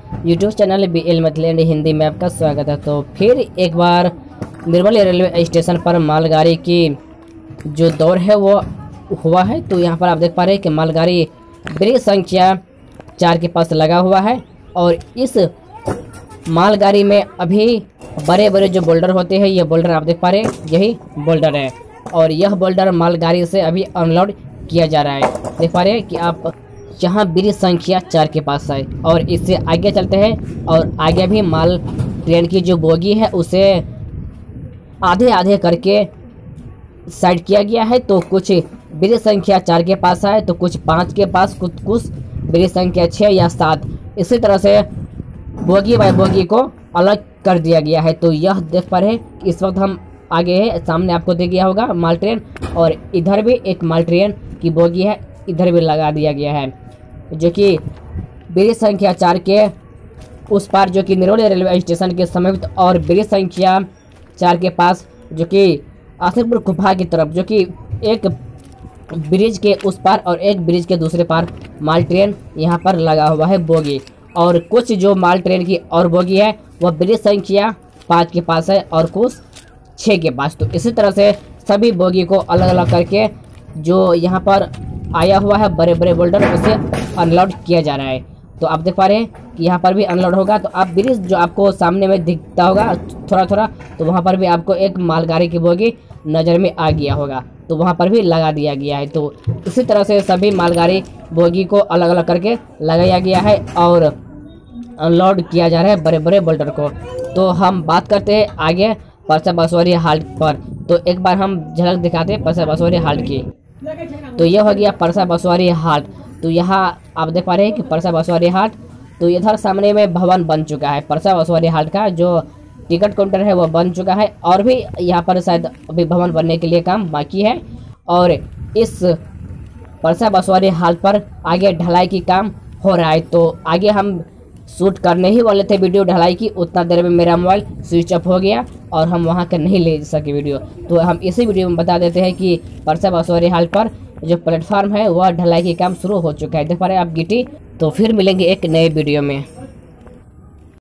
YouTube channel BL Maithili Hindi में आपका स्वागत है। तो फिर एक बार निर्मली रेलवे स्टेशन पर मालगाड़ी की जो दौड़ है वो हुआ है। तो यहाँ पर आप देख पा रहे हैं कि मालगाड़ी ब्रिज संख्या 4 के पास लगा हुआ है और इस मालगाड़ी में अभी बड़े बड़े जो बोल्डर होते हैं, ये बोल्डर आप देख पा रहे हैं, यही बोल्डर है और यह बोल्डर मालगाड़ी से अभी अनलोड किया जा रहा है। देख पा रहे हैं कि आप जहाँ ब्रिज संख्या 4 के पास है और इससे आगे चलते हैं और आगे भी माल ट्रेन की जो बोगी है उसे आधे आधे करके साइड किया गया है। तो कुछ ब्रिज संख्या 4 के पास है तो कुछ 5 के पास, कुछ ब्रिज संख्या 6 या 7, इसी तरह से बोगी बाय बोगी को अलग कर दिया गया है। तो यह देख पा रहे हैं कि इस वक्त हम आगे है, सामने आपको दिख गया होगा माल ट्रेन और इधर भी एक माल ट्रेन की बोगी है, इधर भी लगा दिया गया है जो कि ब्रिज संख्या 4 के उस पार जो कि निर्मली रेलवे स्टेशन के समीप और ब्रिज संख्या 4 के पास जो कि आसिफपुर गुफा की तरफ, जो कि एक ब्रिज के उस पार और एक ब्रिज के दूसरे पार माल ट्रेन यहाँ पर लगा हुआ है बोगी। और कुछ जो माल ट्रेन की और बोगी है वह ब्रिज संख्या 5 के पास है और कुछ 6 के पास। तो इसी तरह से सभी बोगी को अलग अलग करके जो यहाँ पर आया हुआ है बड़े बड़े बोल्डर, उसे अनलोड किया जा रहा है। तो आप देख पा रहे हैं कि यहाँ पर भी अनलोड होगा। तो आप ब्रिज जो आपको सामने में दिखता होगा थोड़ा थोड़ा, तो वहाँ पर भी आपको एक मालगाड़ी की बोगी नज़र में आ गया होगा, तो वहाँ पर भी लगा दिया गया है। तो इसी तरह से सभी मालगाड़ी बोगी को अलग अलग करके लगाया गया है और अनलोड किया जा रहा है बड़े बड़े बोल्डर को। तो हम बात करते हैं आगे परसा बसवारी हाल्ट पर। तो एक बार हम झलक दिखाते हैं परसा बसवारी हाल्ट की। तो यह हो गया परसा बसवारी हाल्ट। तो यहाँ आप देख पा रहे हैं कि परसा बसवारी हाल्ट, तो इधर सामने में भवन बन चुका है परसा बसवारी हाल्ट का, जो टिकट काउंटर है वो बन चुका है और भी यहाँ पर शायद अभी भवन बनने के लिए काम बाकी है। और इस परसा बसवारी हाल्ट पर आगे ढलाई की काम हो रहा है। तो आगे हम शूट करने ही वाले थे वीडियो ढलाई की, उतना देर में मेरा मोबाइल स्विच ऑफ हो गया और हम वहां का नहीं ले सके वीडियो। तो हम इसी वीडियो में बता देते हैं कि परसा बसवारी हाल्ट पर जो प्लेटफॉर्म है वह ढलाई की काम शुरू हो चुका है। देख पा रहे हैं आप गिटी। तो फिर मिलेंगे एक नए वीडियो में।